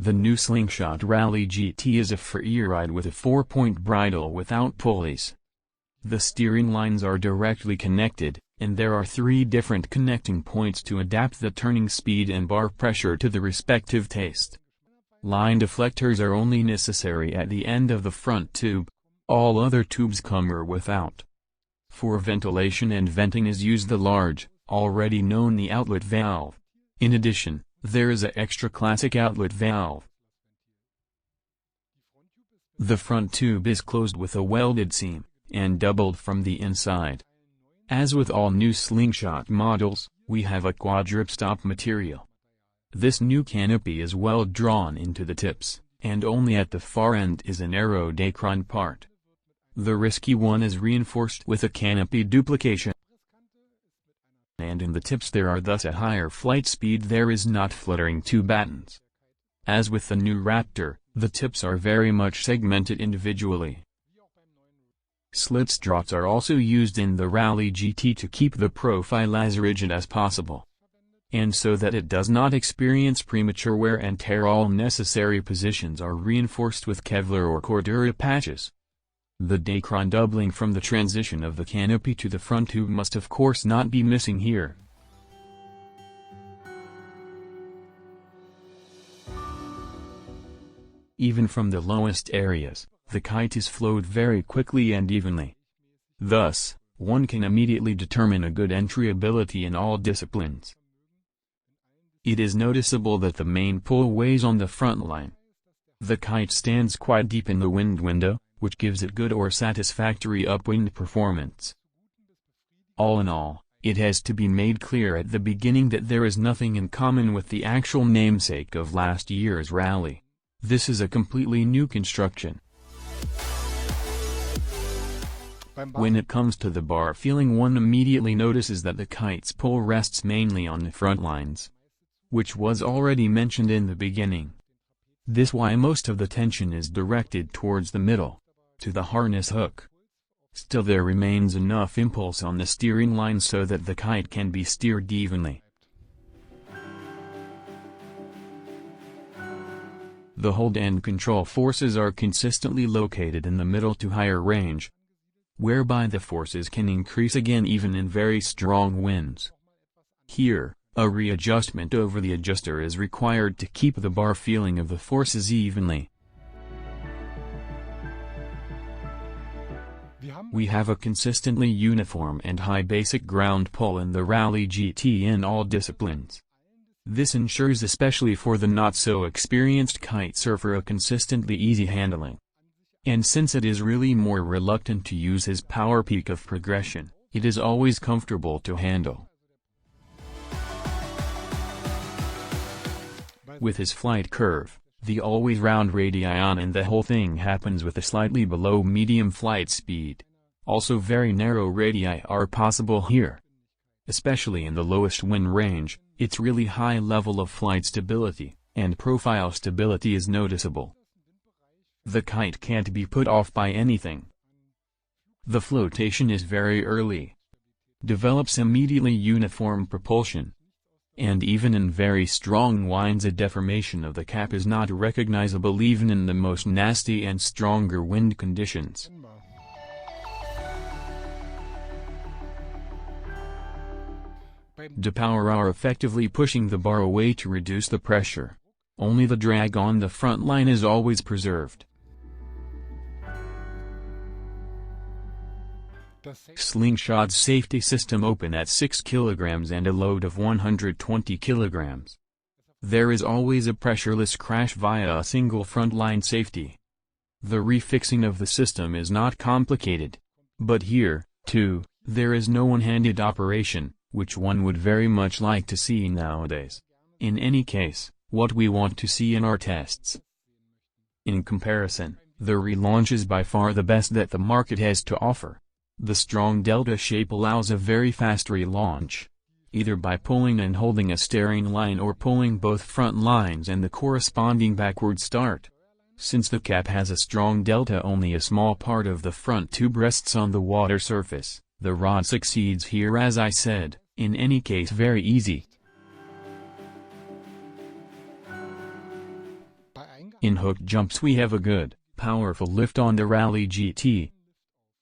The new Slingshot Rally GT is a freeride with a 4-point bridle without pulleys. The steering lines are directly connected, and there are 3 different connecting points to adapt the turning speed and bar pressure to the respective taste. Line deflectors are only necessary at the end of the front tube. All other tubes come or without. For ventilation and venting is used the large, already known the outlet valve. In addition, there is an extra classic outlet valve. The front tube is closed with a welded seam, and doubled from the inside. As with all new Slingshot models, we have a quadripstop material. This new canopy is well drawn into the tips, and only at the far end is a narrow Dacron part. The risky one is reinforced with a canopy duplication, and in the tips there are thus a higher flight speed. There is not fluttering 2 battens. As with the new Raptor, the tips are very much segmented individually. Slit struts are also used in the Rally GT to keep the profile as rigid as possible, and so that it does not experience premature wear and tear. All necessary positions are reinforced with Kevlar or Cordura patches. The Dacron doubling from the transition of the canopy to the front tube must of course not be missing here. Even from the lowest areas, the kite is flowed very quickly and evenly. Thus, one can immediately determine a good entry ability in all disciplines. It is noticeable that the main pull weighs on the front line. The kite stands quite deep in the wind window, which gives it good or satisfactory upwind performance. All in all, it has to be made clear at the beginning that there is nothing in common with the actual namesake of last year's rally. This is a completely new construction. When it comes to the bar feeling, one immediately notices that the kite's pull rests mainly on the front lines, which was already mentioned in the beginning. This why most of the tension is directed towards the middle, to the harness hook. Still there remains enough impulse on the steering line so that the kite can be steered evenly. The hold and control forces are consistently located in the middle to higher range, whereby the forces can increase again even in very strong winds. Here, a readjustment over the adjuster is required to keep the bar feeling of the forces evenly. We have a consistently uniform and high basic ground pull in the Rally GT in all disciplines. This ensures, especially for the not-so-experienced kite surfer, a consistently easy handling. And since it is really more reluctant to use his power peak of progression, it is always comfortable to handle. With his flight curve, the always round radii on, and the whole thing happens with a slightly below medium flight speed. Also very narrow radii are possible here. Especially in the lowest wind range, its really high level of flight stability and profile stability is noticeable. The kite can't be put off by anything. The flotation is very early. Develops immediately uniform propulsion. And even in very strong winds a deformation of the cap is not recognizable even in the most nasty and stronger wind conditions. The power are effectively pushing the bar away to reduce the pressure. Only the drag on the front line is always preserved. Slingshot's safety system open at 6 kg and a load of 120 kg. There is always a pressureless crash via a single front line safety. The refixing of the system is not complicated. But here, too, there is no one-handed operation, which one would very much like to see nowadays. In any case, what we want to see in our tests. In comparison, the relaunch is by far the best that the market has to offer. The strong delta shape allows a very fast relaunch, either by pulling and holding a steering line or pulling both front lines and the corresponding backward start. Since the cap has a strong delta, only a small part of the front tube rests on the water surface. The rod succeeds here, as I said, in any case very easy. In hook jumps we have a good, powerful lift on the Rally GT.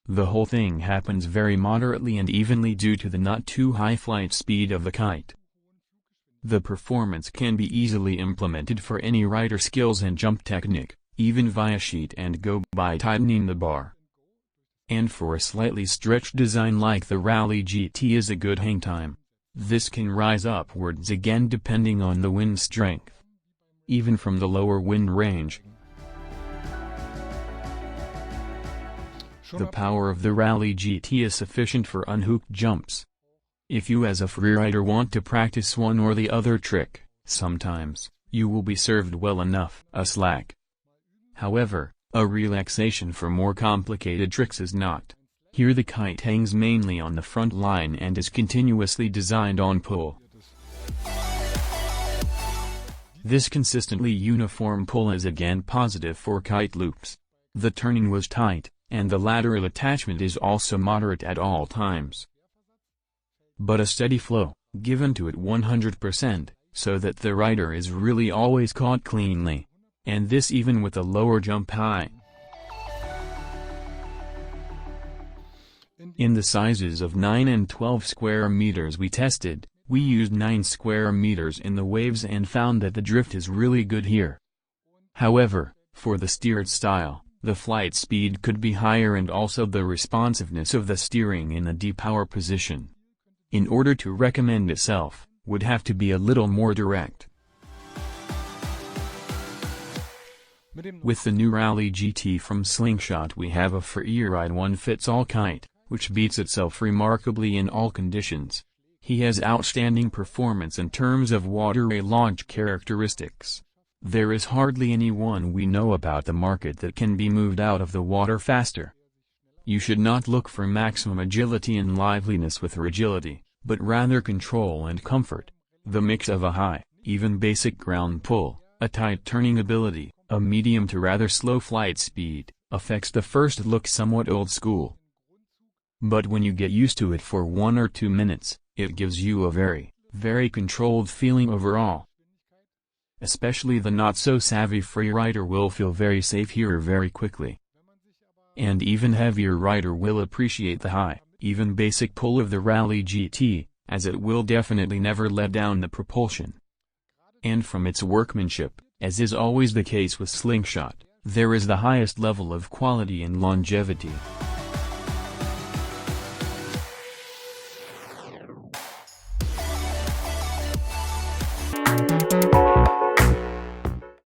The whole thing happens very moderately and evenly due to the not too high flight speed of the kite. The performance can be easily implemented for any rider skills and jump technique, even via sheet and go by tightening the bar. And for a slightly stretched design like the Rally GT is a good hang time. This can rise upwards again depending on the wind strength, even from the lower wind range. The power of the Rally GT is sufficient for unhooked jumps. If you as a freerider want to practice one or the other trick, sometimes, you will be served well enough. A slack. However, a relaxation for more complicated tricks is not. Here the kite hangs mainly on the front line and is continuously designed on pull. This consistently uniform pull is again positive for kite loops. The turning was tight, and the lateral attachment is also moderate at all times. But a steady flow, given to it 100%, so that the rider is really always caught cleanly. And this even with a lower jump height. In the sizes of 9 and 12 square meters we tested, we used 9 square meters in the waves and found that the drift is really good here. However, for the steered style, the flight speed could be higher and also the responsiveness of the steering in a D-power position. In order to recommend itself, would have to be a little more direct. With the new Rally GT from Slingshot we have a Freeride one-fits-all kite, which beats itself remarkably in all conditions. He has outstanding performance in terms of water launch characteristics. There is hardly anyone we know about the market that can be moved out of the water faster. You should not look for maximum agility and liveliness with rigidity, but rather control and comfort. The mix of a high, even basic ground pull, a tight turning ability, a medium to rather slow flight speed, affects the first look somewhat old school. But when you get used to it for 1 or 2 minutes, it gives you a very, very controlled feeling overall. Especially the not-so-savvy freerider will feel very safe here very quickly. And even heavier rider will appreciate the high, even basic pull of the Rally GT, as it will definitely never let down the propulsion. And from its workmanship, as is always the case with Slingshot, there is the highest level of quality and longevity.